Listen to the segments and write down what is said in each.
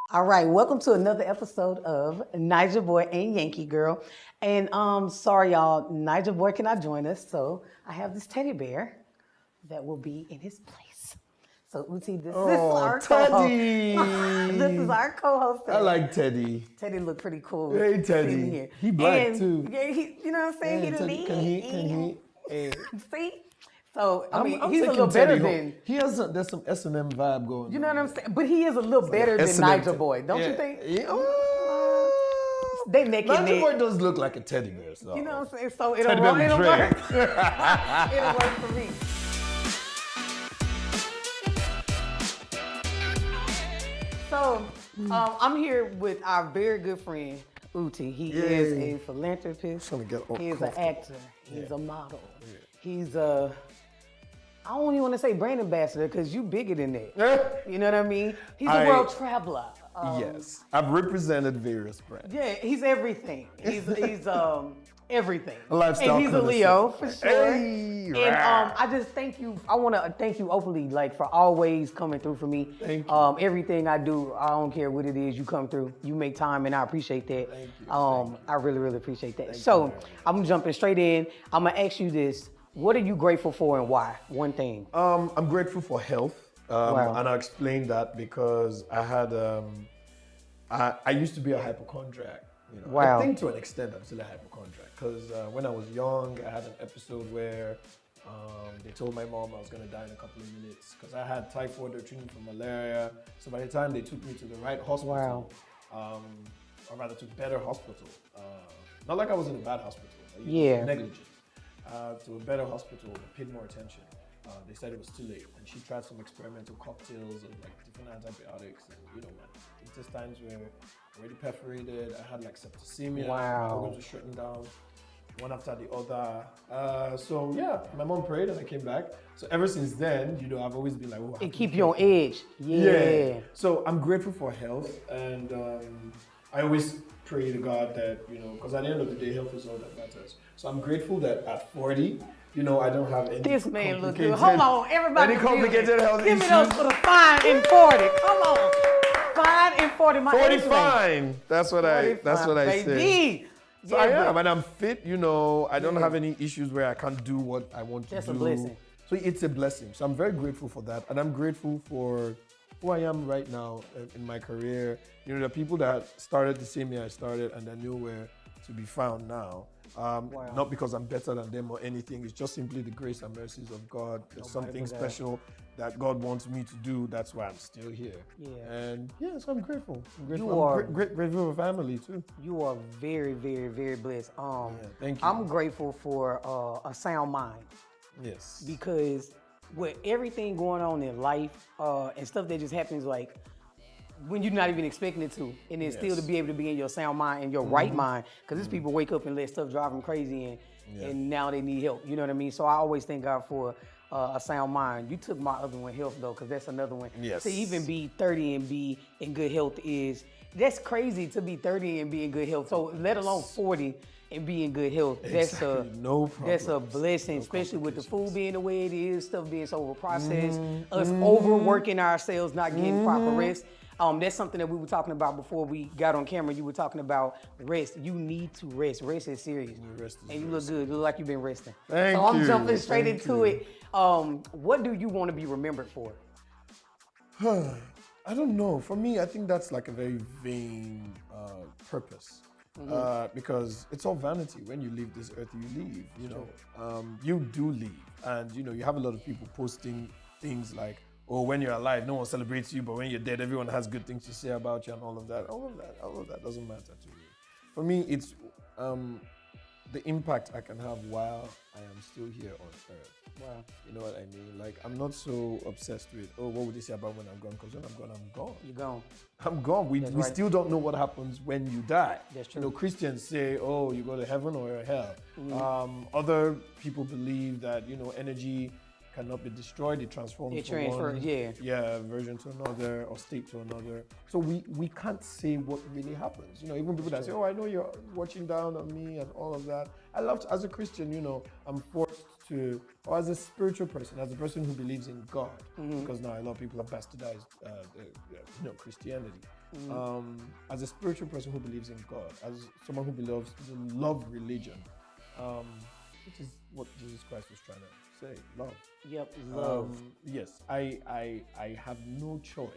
All right, welcome to another episode of NaijaBoy and Yankee Girl. And sorry y'all, NaijaBoy cannot join us, so I have this teddy bear that will be in his place. So Uti, this is our Teddy. co-host. This is our co-host today. I like Teddy. Teddy look pretty cool. Hey Teddy. Here. He black and, too. Yeah, you know what I'm saying? Hey, He the Teddy, lead. Can he? Hey. See? So I mean, I'm he's a taking little better Teddy home. than. He has there's some S&M vibe going. You know what I'm saying? But he is a little better than S&M NaijaBoy, don't you think? Yeah. They naked NaijaBoy does look like a teddy bear. So. You know what I'm saying? So it'll Teddy work. bear It'll with work. dreads. It'll work for me. So I'm here with our very good friend Uti. He is a philanthropist. He is an actor. He's a model. Yeah. He's a, I don't even want to say brand ambassador because you bigger than that. You know what I mean? He's a world traveler. Yes, I've represented various brands. Yeah, he's everything. He's everything. A lifestyle and he's a Leo for sure. Hey, and I just thank you. I want to thank you openly, like for always coming through for me. Thank you. Everything I do, I don't care what it is, you come through. You make time, and I appreciate that. Thank you. I really, really appreciate that. So I'm jumping straight in. I'm gonna ask you this: what are you grateful for, and why? One thing. I'm grateful for health. Wow. And I'll explain that because I had, I used to be a hypochondriac. You know, Wow. I think to an extent I'm still a hypochondriac because when I was young, I had an episode where they told my mom I was going to die in a couple of minutes because I had typhoid, they treated me for malaria. So by the time they took me to the right hospital, or rather to better hospital, not like I was in a bad hospital, negligent, to a better hospital, paid more attention. They said it was too late, and she tried some experimental cocktails of like different antibiotics, and my intestines were already perforated. I had like septicemia. Wow. My organs were shutting down, one after the other. So yeah, my mom prayed, and I came back. So ever since then, I've always been like, oh, It keep you on edge. Yeah. So I'm grateful for health, and I always pray to God that because at the end of the day, health is all that matters. So I'm grateful that at 40. I don't have any. This man look good. Hold on, everybody. Any complicated health Give issues? me those for the fine and 40. Come on. Fine and 40. My 40 age range. fine. That's what I say. Baby. So I am, and I'm fit. I don't have any issues where I can't do what I want to do. That's a blessing. So it's a blessing. So I'm very grateful for that, and I'm grateful for who I am right now in my career. The people that started the same year I started, and they're nowhere to be found now. Not because I'm better than them or anything. It's just simply the grace and mercies of God. There's something special that God wants me to do. That's why I'm still here. Yeah. And so I'm grateful. I'm grateful for family too. You are very, very, very blessed. Thank you. I'm grateful for a sound mind. Yes. Because with everything going on in life and stuff that just happens, like when you're not even expecting it to, and then still to be able to be in your sound mind and your right mind, because these people wake up and let stuff drive them crazy, and now they need help. You know what I mean? So I always thank God for a sound mind. You took my other one, health, though, because that's another one. Yes. To even be 30 and be in good health that's crazy to be 30 and be in good health. So let alone 40 and be in good health. Exactly. No problem. That's a blessing, especially with the food being the way it is, stuff being so overprocessed, us overworking ourselves, not getting proper rest. That's something that we were talking about before we got on camera. You were talking about rest. You need to rest. Rest is serious. And you look good. You look like you've been resting. Thank you. So I'm jumping straight into it. What do you want to be remembered for? I don't know. For me, I think that's like a very vain purpose. Because it's all vanity. When you leave this earth, you leave. You do leave. And you have a lot of people posting things like, oh, when you're alive, no one celebrates you, but when you're dead, everyone has good things to say about you and all of that. All of that doesn't matter to me. For me, it's the impact I can have while I am still here on earth. Wow. You know what I mean? Like, I'm not so obsessed with, oh, what would they say about when I'm gone? Because when I'm gone, I'm gone. You're gone. I'm gone. We still don't know what happens when you die. That's true. Christians say, oh, you go to heaven or hell. Other people believe that, energy cannot be destroyed. It transforms from one version to another or state to another. So we can't say what really happens. Even people that say, oh, I know you're watching down on me and all of that. I love to, as a Christian, I'm forced to, or as a spiritual person, as a person who believes in God, because now a lot of people have bastardized, Christianity. As a spiritual person who believes in God, as someone who believes in love religion, which is what Jesus Christ was trying to say, love. Yep, love. Yes, I have no choice,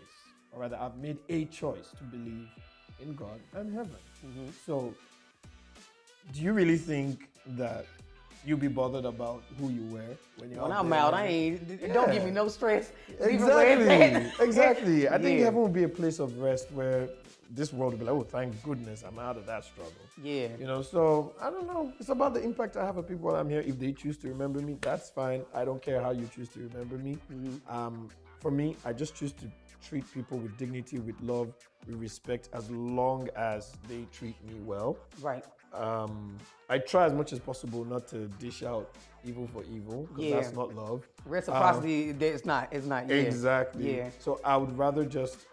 or rather, I've made a choice to believe in God and heaven. So, do you really think that you'll be bothered about who you were when you're when out I'm there? out, don't give me no stress. Exactly. I think heaven will be a place of rest where this world will be like, oh, thank goodness I'm out of that struggle. Yeah. So I don't know. It's about the impact I have on people while I'm here. If they choose to remember me, that's fine. I don't care how you choose to remember me. For me, I just choose to treat people with dignity, with love, with respect, as long as they treat me well. Right. I try as much as possible not to dish out evil for evil, because that's not love. Reciprocity, it's not. Exactly. Yeah. So I would rather just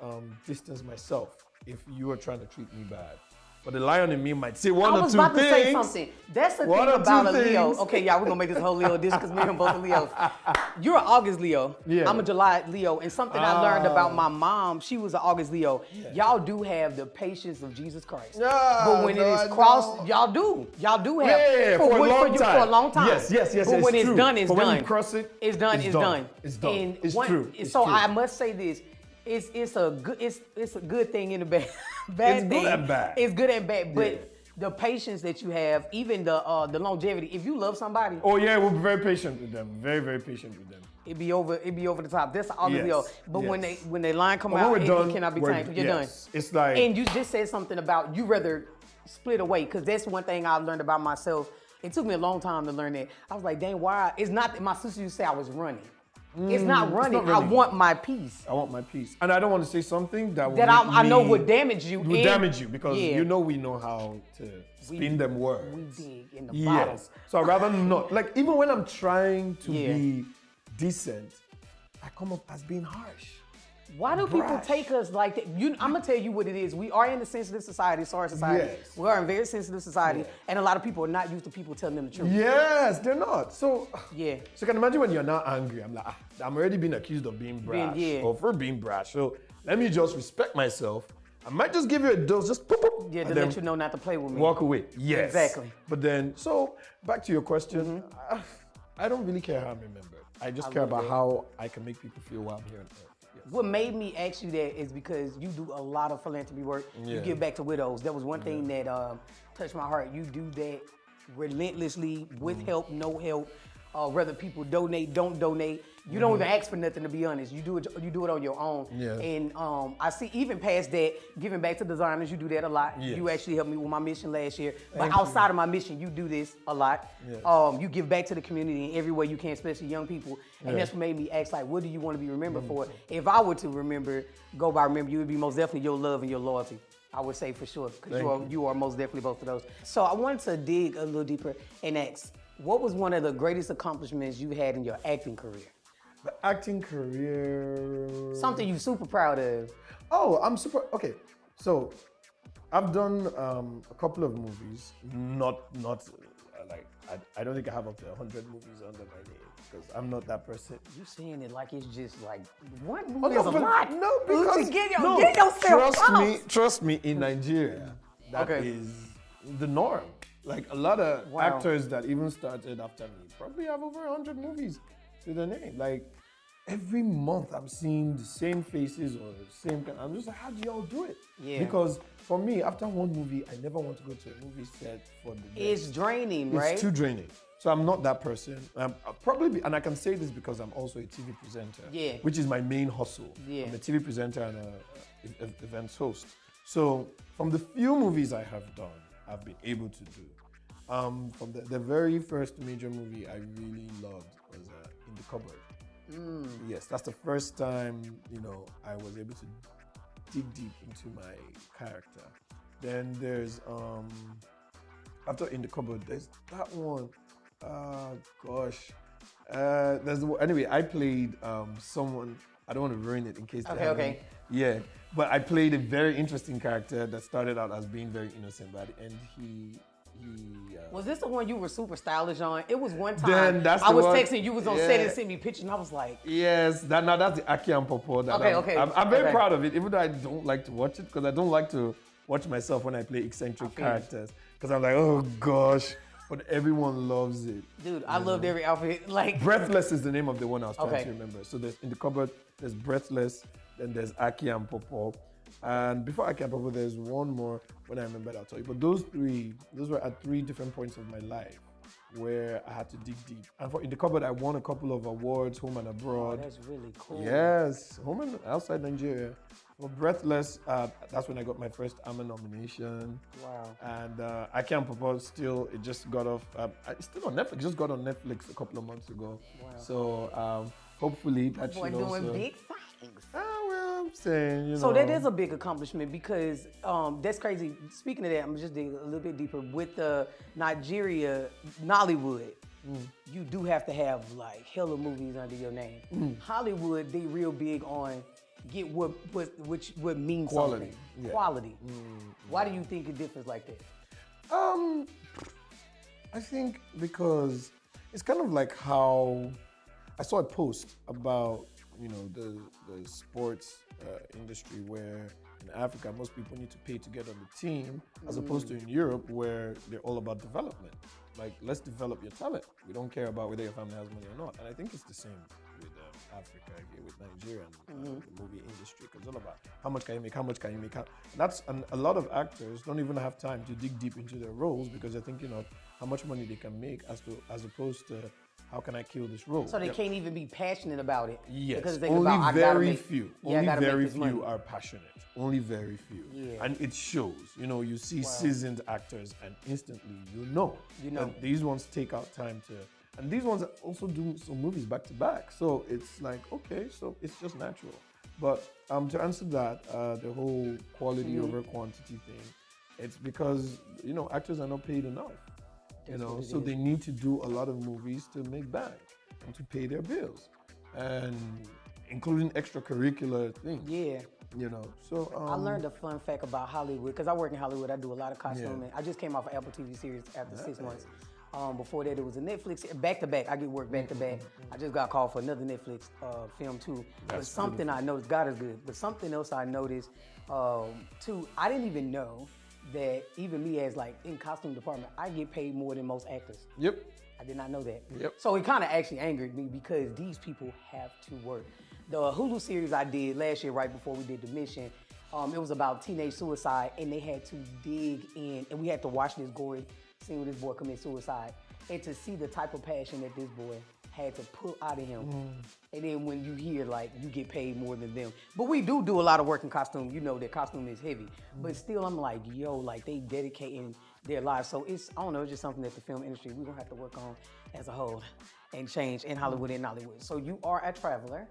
distance myself if you are trying to treat me bad. But the lion in me might say one or two things. I was about to say something. That's the thing about a Leo. Okay, y'all, we're going to make this whole Leo edition because me and both are Leos. You're an August Leo. Yeah. I'm a July Leo. And something I learned about my mom, she was an August Leo. Yeah. Y'all do have the patience of Jesus Christ. But when it is crossed, y'all do. Y'all do have. Yeah, for a long time. Yes. But when it's done, it's done. When you cross it, it's done. It's done. And it's true. So I must say this. It's a good thing in the bad thing. Good and bad. It's good and bad, but the patience that you have, even the longevity. If you love somebody, we'll be very patient with them. Very, very patient with them. It'd be over the top. That's obviously. But when they line come but out, it cannot be tamed. You're done. It's like, and you just said something about you rather split away, because that's one thing I've learned about myself. It took me a long time to learn that. I was like, dang, why? It's not that my sister used to say I was running. It's not running. I want my peace. I want my peace. And I don't want to say something that I know would damage you. Would damage you, because we know how to spin them words. We dig in the bottle. Yes. So I'd rather not. Like, even when I'm trying to be decent, I come up as being harsh. Why do people take us like that? I'm going to tell you what it is. We are in a sensitive society, sorry society. Yes. We are in a very sensitive society, and a lot of people are not used to people telling them the truth. Yes, they're not. So you can imagine when you're now angry, I'm like, I'm already being accused of being brash or for being brash. So let me just respect myself. I might just give you a dose, just pop, pop. Yeah, to let you know not to play with me. Walk away. Yes. Exactly. But then, so back to your question, I don't really care how I'm remembered. I just care about how I can make people feel while I'm here on earth. What made me ask you that is because you do a lot of philanthropy work. You give back to widows. That was one thing that touched my heart. You do that relentlessly, with help, no help. Whether people donate, don't donate. You don't even ask for nothing, to be honest. You do it on your own. Yeah. And I see, even past that, giving back to designers, you do that a lot. Yes. You actually helped me with my mission last year. But outside of my mission, you do this a lot. Yes. You give back to the community in every way you can, especially young people. And that's what made me ask, like, what do you want to be remembered for? If I were to remember, you would be most definitely your love and your loyalty. I would say for sure, because you are most definitely both of those. So I wanted to dig a little deeper and ask, what was one of the greatest accomplishments you had in your acting career? The acting career... Something you're super proud of. Oh, I'm super... Okay, so I've done a couple of movies. Not like... I don't think I have up to 100 movies under my name, because I'm not that person. You saying it like it's just like, one movie is a lot. No, because... Get yourself trust me, in Nigeria, that is the norm. Like, a lot of actors that even started after me probably have over 100 movies to their name. Like, every month I'm seeing the same faces or the same kind. I'm just like, how do y'all do it? Yeah. Because for me, after one movie, I never want to go to a movie set for the next. It's draining, right? It's too draining. So I'm not that person. I'll probably be, and I can say this because I'm also a TV presenter, which is my main hustle. Yeah. I'm a TV presenter and an events host. So from the few movies I have done, I've been able to do. From the very first major movie I really loved was In the Cupboard. Yes, that's the first time, I was able to dig deep into my character. Then there's, after In the Cupboard, there's that one. Anyway, I played someone, I don't want to ruin it in case they haven't. Yeah, but I played a very interesting character that started out as being very innocent, but at the end Was this the one you were super stylish on? It was one time Then that's I was the one- texting, you was on set and sent me pictures, and I was like, Yes, that's the Aki and Popo. I'm very proud of it, even though I don't like to watch it, because I don't like to watch myself when I play eccentric characters. Because I'm like, oh gosh, but everyone loves it. dude, I loved every outfit. Like, Breathless is the name of the one I was trying to remember. So there's in the cupboard, there's Breathless, then there's Aki and Popo. And before Aki and Popo, there's one more. When I remember, I'll tell you. But those were at 3 different points of my life where I had to dig deep. And in the cupboard, I won a couple of awards, home and abroad. oh, that's really cool. Yes, home and outside Nigeria. For Breathless, that's when I got my first AMA nomination. Wow. And I Can't Propose it just got off, it's still on Netflix, just got on Netflix a couple of months ago. Wow. So hopefully that should also... doing big things. Well, I'm saying, So that is a big accomplishment because that's crazy. Speaking of that, I'm just digging a little bit deeper. With the Nollywood, you do have to have like hella movies under your name. Hollywood, they real big on get what means Quality. something. Yeah. Quality. Why do you think it differs like that? I think because it's kind of like how I saw a post about the sports industry where in Africa most people need to pay to get on the team, as opposed to in Europe where they're all about development. Like, let's develop your talent. We don't care about whether your family has money or not. And I think it's the same with Africa, with Nigeria, and the movie industry. Because it's all about how much can you make, how much can you make. And a lot of actors don't even have time to dig deep into their roles because they're thinking of how much money they can make as opposed to how can I kill this role. So they can't even be passionate about it. Yes, because only very few money. are passionate. Only very few. Yeah. And it shows. You see seasoned actors and instantly you know. And these ones take out time to, and these ones also do some movies back to back. So it's like, okay, so it's just natural. But to answer that, the whole quality over quantity thing, it's because, actors are not paid enough. So they need to do a lot of movies to make bank and to pay their bills, and including extracurricular things. Yeah. So I learned a fun fact about Hollywood because I work in Hollywood. I do a lot of costuming. I just came off an Apple TV series after 6 months. Before that, it was a Netflix back to back. I get work back to back. I just got called for another Netflix film too. But something I noticed, God is good. But something else I noticed too. I didn't even know that even me as like in costume department, I get paid more than most actors. Yep. I did not know that. Yep. So it kind of actually angered me because these people have to work. The Hulu series I did last year, right before we did The Mission, it was about teenage suicide, and they had to dig in, and we had to watch this gory scene where this boy commit suicide, and to see the type of passion that this boy had to pull out of him. And then when you hear like you get paid more than them, but we do a lot of work in costume. That costume is heavy, but still I'm like, yo, like they dedicating their lives. So it's, I don't know, it's just something that the film industry we're gonna have to work on as a whole and change in Hollywood and Nollywood. So you are a traveler.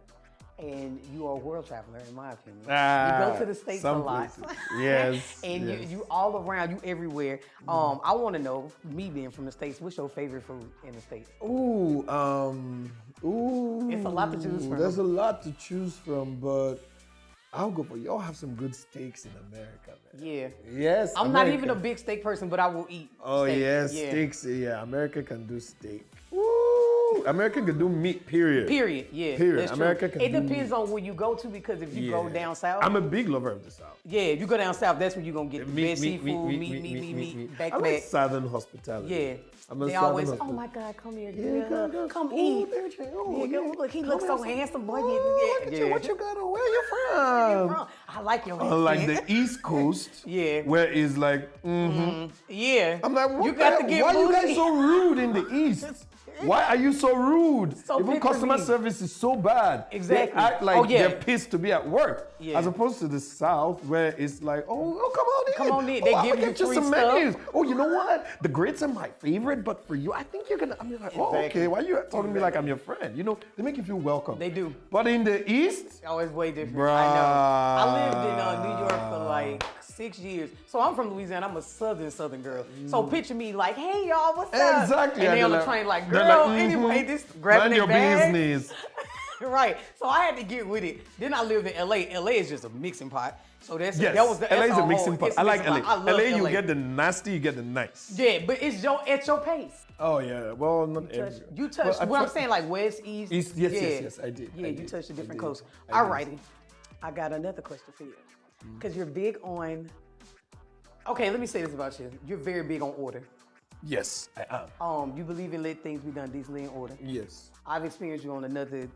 And you are a world traveler, in my opinion. You go to the States a lot. Yes. And yes. You all around, you everywhere. I want to know, me being from the States, what's your favorite food in the States? Ooh. It's a lot to choose from. There's a lot to choose from, but I'll go for y'all have some good steaks in America, man. Yeah. Yes. I'm not even a big steak person, but I will eat steak. Yes, steaks. Yeah, America can do steak. Woo! America can do meat, period. Period, yeah. Period. America can do It depends on where you go to, because if you go down south. I'm a big lover of the South. Yeah, if you go down south, that's where you're going to get the best seafood, meat, back to I like back. Southern hospitality. Yeah. They always, oh my God, come here, girl. Come eat. Look, he looks so handsome, boy. What you got on? Where you from? I like your accent. Unlike the East Coast, where it's like, Yeah. I'm like, you got to get why are you guys so rude in the East? Why are you so rude? So even customer service is so bad. Exactly. They act like they're pissed to be at work. Yeah. As opposed to the South, where it's like, oh, come on in. Come on in. They give you free some stuff. menus. Oh, you know what? The grits are my favorite, but for you, I think you're gonna. I'm like, oh, okay. Why are you talking to me like I'm your friend? They make you feel welcome. They do. But in the East, it's way different. Bruh. I know. I lived in New York for like 6 years. So I'm from Louisiana. I'm a southern girl. So picture me like, hey y'all, what's up? Exactly. And they on the train like, girl, anyway, this grabbing their bag. Business. Right. So I had to get with it. Then I lived in LA. LA is just a mixing pot. So Yes, that was the LA is that's a mixing pot. it's I like mixing LA. pot. I love LA, LA. you get the nasty, you get the nice. Yeah, but it's at your pace. Oh yeah, well not everywhere. You touched. Well, What I'm saying, like West, East. Yes, I did. Yeah, I you did. touched the I different did. coasts. I All did. righty. I got another question for you, because you're big on. Okay, let me say this about you. You're very big on order. Yes, I am. You believe in let things be done decently in order. Yes. I've experienced you on another,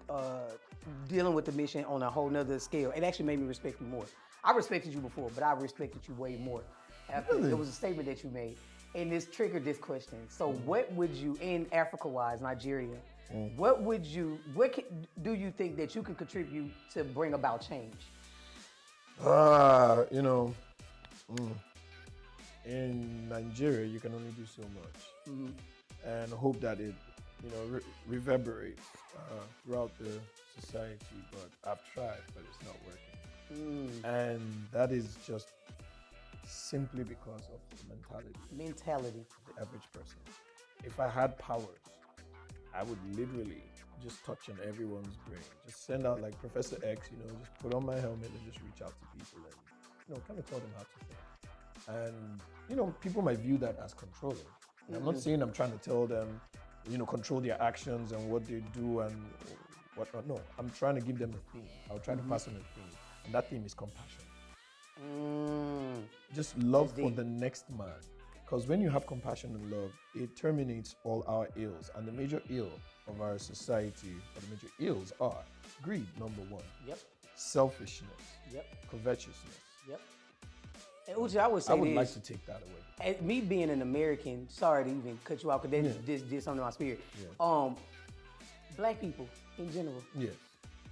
dealing with the mission on a whole nother scale. It actually made me respect you more. I respected you before, but I respected you way more after Really? there was a statement that you made. And this triggered this question. So what would you, in Africa-wise, Nigeria, what do you think that you can contribute to bring about change? You know, in Nigeria, you can only do so much, and hope that it, reverberates throughout the society. But I've tried, but it's not working, and that is just simply because of the mentality of the average person. If I had powers, I would literally just touch on everyone's brain, just send out like Professor X, just put on my helmet and just reach out to people and, kind of tell them how to think. And, people might view that as controlling. And I'm not saying I'm trying to tell them, control their actions and what they do and whatnot. No, I'm trying to give them a theme. I'll try to pass on a theme. And that theme is compassion. Just love for the next man. Because when you have compassion and love, it terminates all our ills. And the major ill of our society, or the major ills are greed, number one. Yep. Selfishness. Yep. Covetousness. Yep. And Uti, I would say I would this, like to take that away. and me being an American, sorry to even cut you out, because that did something to my spirit. Yeah. Black people in general, Yes.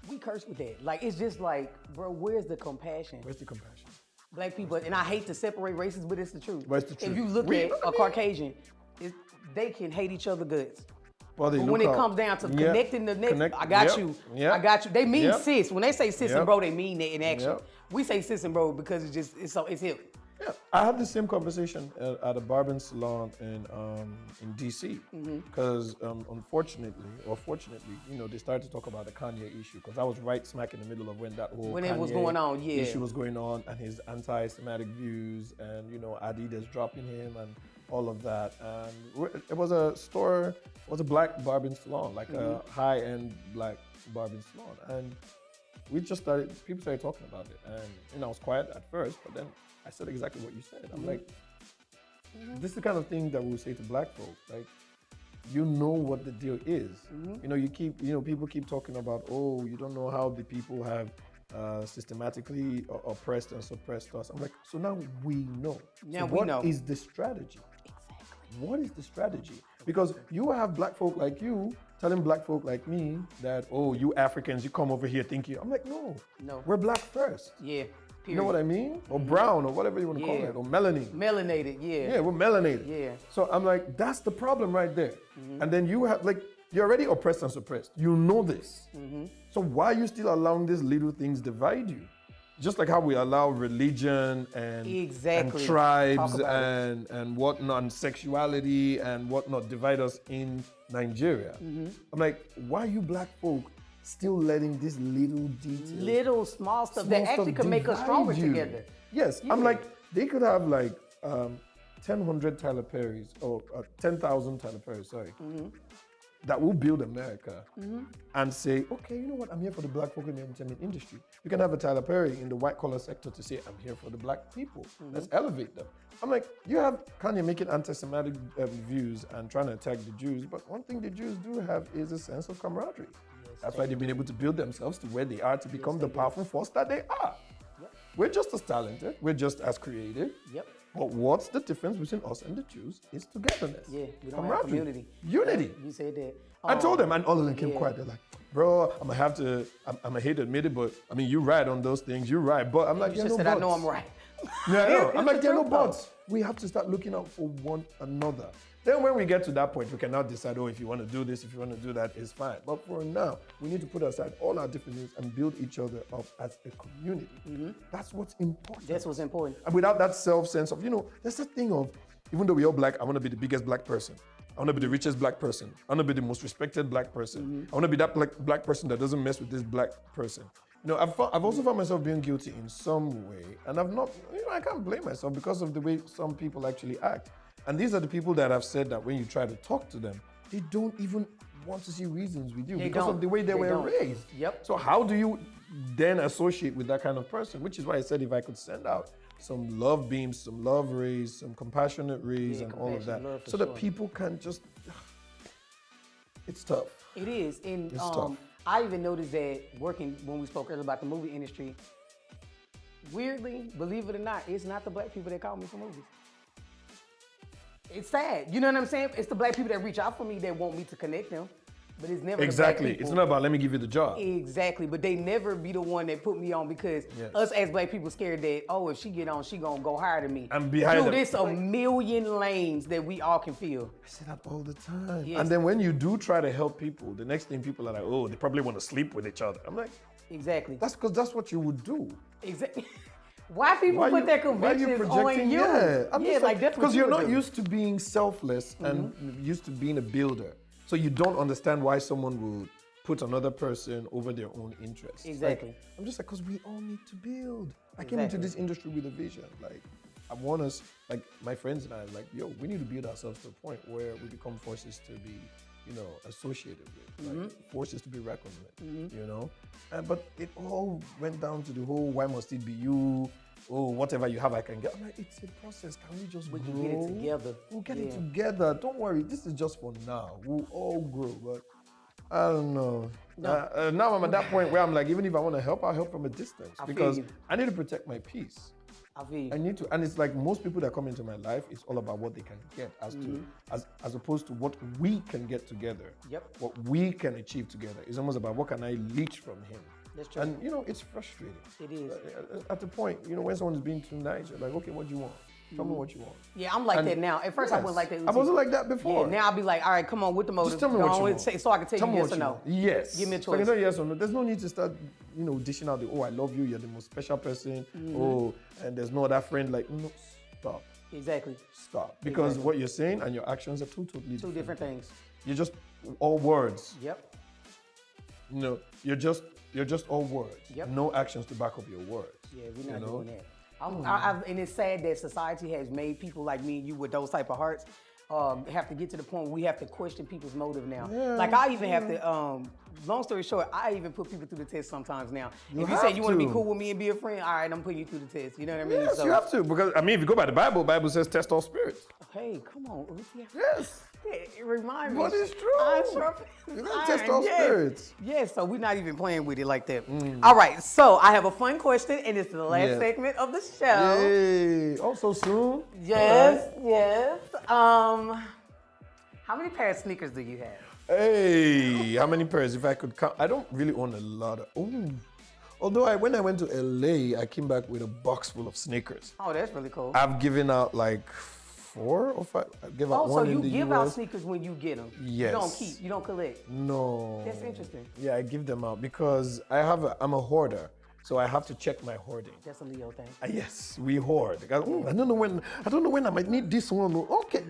we curse with that. Like, it's just like, bro, where's the compassion? Where's the compassion? Black people, and I hate to separate races, but it's the truth. But it's the truth. If you look at a Caucasian, they can hate each other guts. Well, But when it comes down to connecting the next, I got you. I got you. They mean sis. When they say sis and bro, they mean that in action. We say sis and bro because it's hip. Yeah, I had the same conversation at a Barbie salon in DC because unfortunately or fortunately, they started to talk about the Kanye issue because I was right smack in the middle of when that whole When Kanye it was going on, issue was going on and his anti-Semitic views and Adidas dropping him and all of that. And it was a store, it was a black Barbie salon, like a high-end black Barbie salon, and people started talking about it, and I was quiet at first, but then I said exactly what you said. I'm like, this is the kind of thing that we'll say to black folks. Like, you know what the deal is. People keep talking about, oh, you don't know how the people have systematically oppressed and suppressed us. I'm like, so now we know. Now so we know. What is the strategy? Exactly. What is the strategy? Because you have black folk like you telling black folk like me that, oh, you Africans, you come over here thinking. I'm like, no, we're black first. Yeah. You know what I mean? Or brown, or whatever you want to call it, or melanin. Melanated, yeah. Yeah, we're melanated. Yeah. So I'm like, that's the problem right there. And then you have, you're already oppressed and suppressed. You know this. So why are you still allowing these little things divide you? Just like how we allow religion and tribes and whatnot, and sexuality and whatnot divide us in Nigeria. I'm like, why are you black folk still letting these little details, little small stuff that actually could make us stronger together? Yes, I'm like, they could have 1,000 Tyler Perrys or 10,000 Tyler Perrys, sorry, that will build America and say, okay, you know what, I'm here for the black folk in the entertainment industry. We can have a Tyler Perry in the white collar sector to say, I'm here for the black people. Let's elevate them. I'm like, you have Kanye making anti-Semitic views and trying to attack the Jews, but one thing the Jews do have is a sense of camaraderie. That's why they've been able to build themselves to where they are to become the powerful force that they are. We're just as talented, we're just as creative. But what's the difference between us and the Jews is togetherness. Yeah, we don't have community. Unity. You said that. I told them, and all of them came quiet. They're like, bro, I'm gonna hate to admit it, but I mean, you're right on those things, you're right. But I'm like, you just said, I know I'm right. Yeah, I know. I'm like, there are no buts. We have to start looking out for one another. Then when we get to that point, we can now decide, oh, if you want to do this, if you want to do that, it's fine. But for now, we need to put aside all our differences and build each other up as a community. That's what's important. That's what's important. And without that self-sense of, there's that thing of, even though we're all black, I want to be the biggest black person. I want to be the richest black person. I want to be the most respected black person. I want to be that black person that doesn't mess with this black person. You know, I've also found myself being guilty in some way, and I've not, you know, I can't blame myself because of the way some people actually act. And these are the people that have said that when you try to talk to them, they don't even want to see reasons with you because of the way they were raised. Yep. So how do you then associate with that kind of person? Which is why I said if I could send out some love beams, some love rays, some compassionate rays, and all of that, so that people can just, it's tough. It is. And it's tough. I even noticed that working, when we spoke earlier about the movie industry, weirdly, believe it or not, it's not the black people that call me for movies. It's sad. You know what I'm saying? It's the black people that reach out for me that want me to connect them. But it's never exactly. The black people. It's not about let me give you the job. Exactly. But they never be the one that put me on because us as black people scared that, oh, if she get on, she gonna go higher than me. And behind Dude, there's a million lanes that we all can feel. I say that all the time. Yes. And then when you do try to help people, the next thing people are like, oh, they probably want to sleep with each other. I'm like, exactly. That's because that's what you would do. Exactly. Why people put their convictions on you? Yeah, like that's because you're not used to being selfless and used to being a builder. So you don't understand why someone would put another person over their own interests. Exactly. Like, I'm just like, because we all need to build. I came into this industry with a vision. Like, I want us, like my friends and I, like, yo, we need to build ourselves to a point where we become forces to be, you know, associated with, like forces to be reckoned with, you know? But it all went down to the whole, why must it be you? Oh, whatever you have, I can get. I'm like, it's a process. Can we just grow? We can get it together. We'll get it together. Don't worry. This is just for now. We'll all grow. But I don't know. No. Now I'm at that point where I'm like, even if I want to help, I'll help from a distance. Because I need to protect my peace. I need to, and it's like most people that come into my life, it's all about what they can get as opposed to what we can get together. What we can achieve together. It's almost about what can I leech from him. That's true. And you know, it's frustrating. It is. At the point, you know, when someone's being too nice, you're like, okay, what do you want? Tell me what you want. Yeah, I'm like that now. At first, I wasn't like that. I wasn't like that before. Yeah, now I'll be like, all right, come on with the motive. Just tell me what you want. So I can tell you yes or no. Yes. Give me a choice. So you know yes or no. There's no need to start, you know, dishing out the, oh, I love you, you're the most special person. Oh, and there's no other friend. Like, no, stop. Exactly. Stop. Because what you're saying and your actions are two different things. You're just all words. Yep. You know, you're just all words. Yep. No actions to back up your words. Yeah, we're not doing that. And it's sad that society has made people like me and you with those type of hearts have to get to the point where we have to question people's motive now. Yeah, like I even have to, long story short, I even put people through the test sometimes now. If you say you want to be cool with me and be a friend, all right, I'm putting you through the test. You know what I mean? Yes, you have to. Because, I mean, if you go by the Bible says test all spirits. Hey, come on, Uti. Yes. It reminds me. But it's true. You gotta test all spirits. Yes, so we're not even playing with it like that. All right, so I have a fun question, and it's the last segment of the show. Yay. Oh, so soon? Yes, yes. How many pairs of sneakers do you have? Hey, how many pairs? If I could count, I don't really own a lot of. Although when I went to LA, I came back with a box full of sneakers. Oh, that's really cool. I've given out like 4 or 5. I give out one in the US. So you give out sneakers when you get them? Yes. You don't keep, you don't collect? No. That's interesting. Yeah, I give them out because I'm a hoarder. So I have to check my hoarding. That's a Leo thing. Yes, we hoard. I don't know when I might need this one. Okay,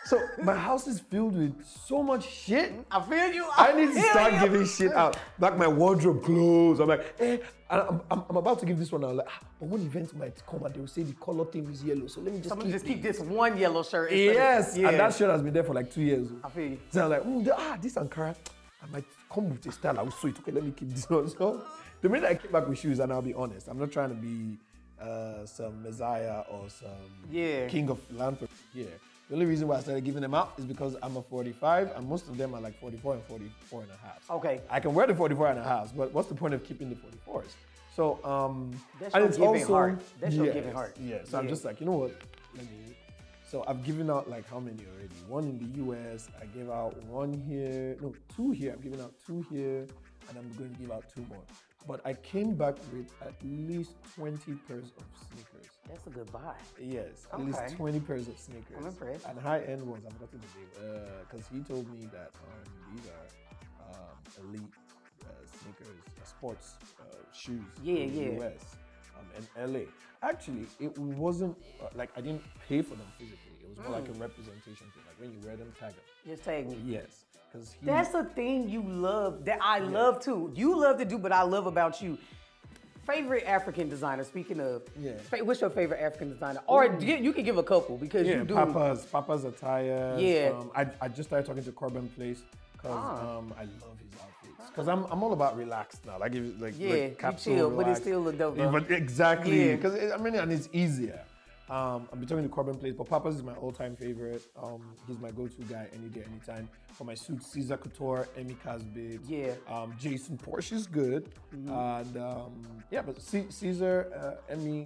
so my house is filled with so much shit. I feel you. I need to start giving shit out. Like my wardrobe clothes. I'm like, I'm about to give this one out. Like, but one event might come and they will say the color theme is yellow. So let me just keep this one yellow shirt. Yes, and that shirt has been there for like 2 years. I feel you. So I'm like, this Ankara, I might come with a style. I will sew it. Okay, let me keep this one. So the minute I came back with shoes, and I'll be honest, I'm not trying to be some messiah or some king of philanthropy here. The only reason why I started giving them out is because I'm a 45, and most of them are like 44 and 44 and a half. Okay. I can wear the 44 and a half, but what's the point of keeping the 44s? So, that's and it's also heart. That's your giving heart. Yeah. So I'm just like, you know what? So I've given out like how many already? 1 in the US. I gave out 1 here. No, 2 here. I've given out 2 here, and I'm going to give out 2 more. But I came back with at least 20 pairs of sneakers. That's a good buy. Yes, at least 20 pairs of sneakers. I'm impressed. And high-end ones, I've gotten the name. Because he told me that these are elite sneakers, sports shoes in the US. in LA. Actually, it wasn't like I didn't pay for them physically. It was more like a representation thing. Like when you wear them, tag them. Just tag me. Yes, because That's the thing you love that I love too. You love to do, but I love about you. Favorite African designer. Speaking of, what's your favorite African designer? Or you can give a couple because you do. Papa's attire. Yeah. I just started talking to Corbin Place because I love his outfits. Because I'm all about relaxed now. Like you capsule, chill, relaxed. but it still look dope. Though. But exactly. Because and it's easier. I've been talking to Corbin Place, but Papa's is my all-time favorite. He's my go-to guy any day, anytime. For my suits, Caesar Couture, Emmy Casbit. Yeah. Jason Porsche is good. And but Caesar, Emmy,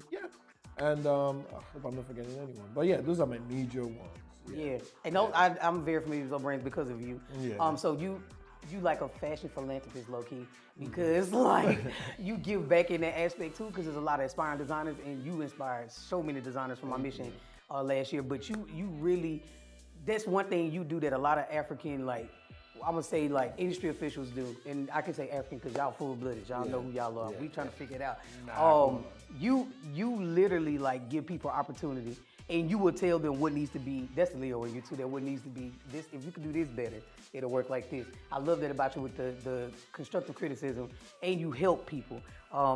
And I hope I'm not forgetting anyone. But yeah, those are my major ones. Yeah. And those, I'm very familiar with those brands because of you. Yeah. So you like a fashion philanthropist, low-key, because like you give back in that aspect too, because there's a lot of aspiring designers and you inspired so many designers from my mission last year. But you really, that's one thing you do that a lot of African, like, I'm gonna say like industry officials do, and I can say African because y'all full-blooded, y'all know who y'all are. We trying to figure it out. You literally like give people opportunity, and you will tell them what needs to be. That's the Leo in you too. That what needs to be this. If you can do this better, it'll work like this. I love that about you with the constructive criticism, and you help people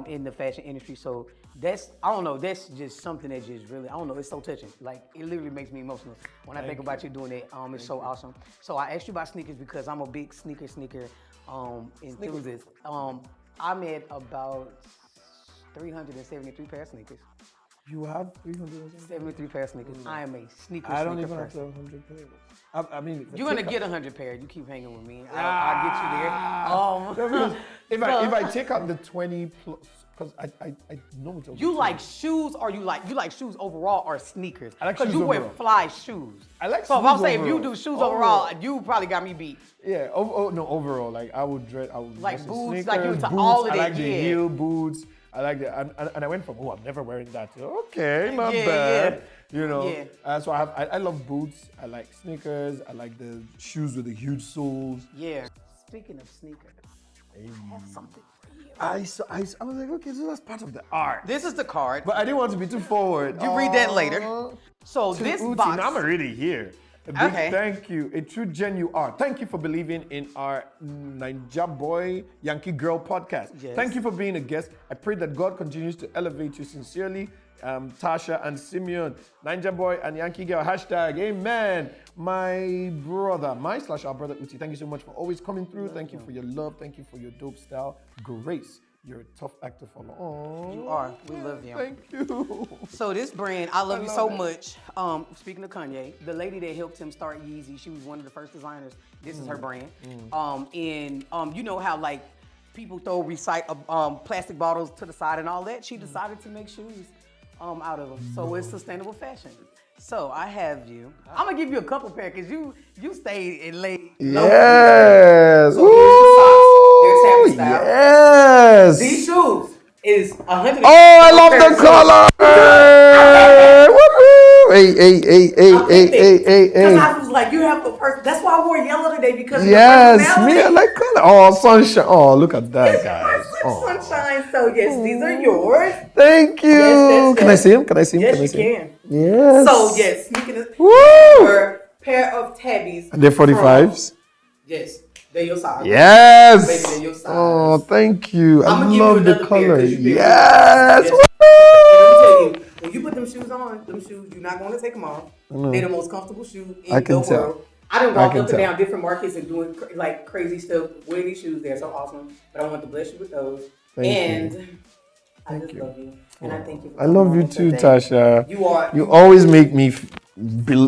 in the fashion industry. So that's, I don't know, that's just something that just really, I don't know, it's so touching. Like, it literally makes me emotional when I think about you doing it. It's so awesome. So I asked you about sneakers because I'm a big sneaker enthusiast. I'm at about 373 pair of sneakers. You have 373 pair of sneakers. I am a sneaker I don't even person. have 100 pairs. I mean, you're gonna get 100 pairs. You keep hanging with me. I'll get you there. If I take out the 20 plus, because I know it's over. You like shoes, or you like shoes overall, or sneakers? I like shoes because you wear overall. fly shoes. I like so shoes if I'm saying overall. if you do shoes overall, you probably got me beat. Yeah. No, overall, like I would like dress in boots, sneakers, like you into boots. all of I that. like the heel boots. I like that, and I went from I'm never wearing that to okay, not bad. Yeah. You know. So I love boots. I like sneakers. I like the shoes with the huge soles. Yeah. Speaking of sneakers, I have something for you. I was like, okay, so that's part of the art. This is the card. But I didn't want to be too forward. You read that later. So To this Uti, box. now I'm already here. A big thank you. A true gen you are. Thank you for believing in our NaijaBoy YankeeGirl podcast. Yes. Thank you for being a guest. I pray that God continues to elevate you sincerely. Tasha and Simeon, NaijaBoy and YankeeGirl, # amen. My brother, our brother Uti, thank you so much for always coming through. Thank you for your love. Thank you for your dope style. Grace, you're a tough actor for me. Oh, you are. We love you. Thank you. So this brand, I love you so much. Speaking of Kanye, the lady that helped him start Yeezy, she was one of the first designers. This is her brand. And you know how like people throw plastic bottles to the side and all that? She decided to make shoes out of them. So it's sustainable fashion. So I have you. I'm gonna give you a couple pair because you stayed and laid. Yes. So here's the socks. They're Tabby style. Yes. These shoes is 100. Oh, I love the color. Hey. Because I was like, you have the person. That's why I wore yellow today because yes, of the me, I like color. Oh, sunshine. Oh, look at that, guys. Oh. Sunshine. So yes, these are yours. Thank you. Yes, can I see him? Can I see him? Yes, can I see you him? can. Yes. So yes, speaking of pair of tabbies. They're 45s. Yes, they're your size. Yes. Baby, they're your size. Oh, thank you. I I'm love the color. Yes. Let me tell you, when you put them shoes on, you're not going to take them off. They're the most comfortable shoes in the world. I done walked up and down different markets and doing like crazy stuff. Wearing these shoes, they're so awesome. But I want to bless you with those. Thank you. I just love you. And I thank you for I love you too, Tasha. You always make me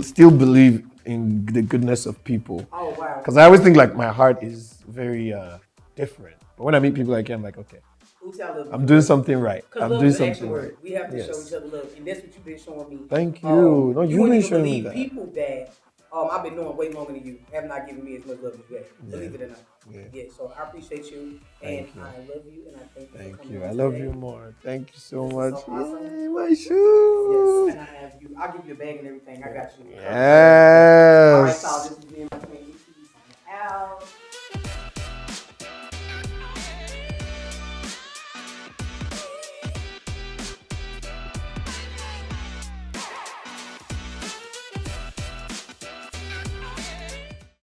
still believe in the goodness of people. Oh, wow. Because I always think like my heart is very different. But when I meet people like you, I'm like, okay, I'm doing something right. I'm doing something right. We have to show each other love. And that's what you've been showing me. Thank you. No, you've been showing me that. People that I've been knowing way longer than you have not given me as much love as you have. Believe it or not. Yeah. So I appreciate you. And I love you. And I thank you. I love you more. Thank you so much. So awesome. Yay, my shoes. Yes. And I have you. I'll give you a bag and everything. I got you. Yes. All right, so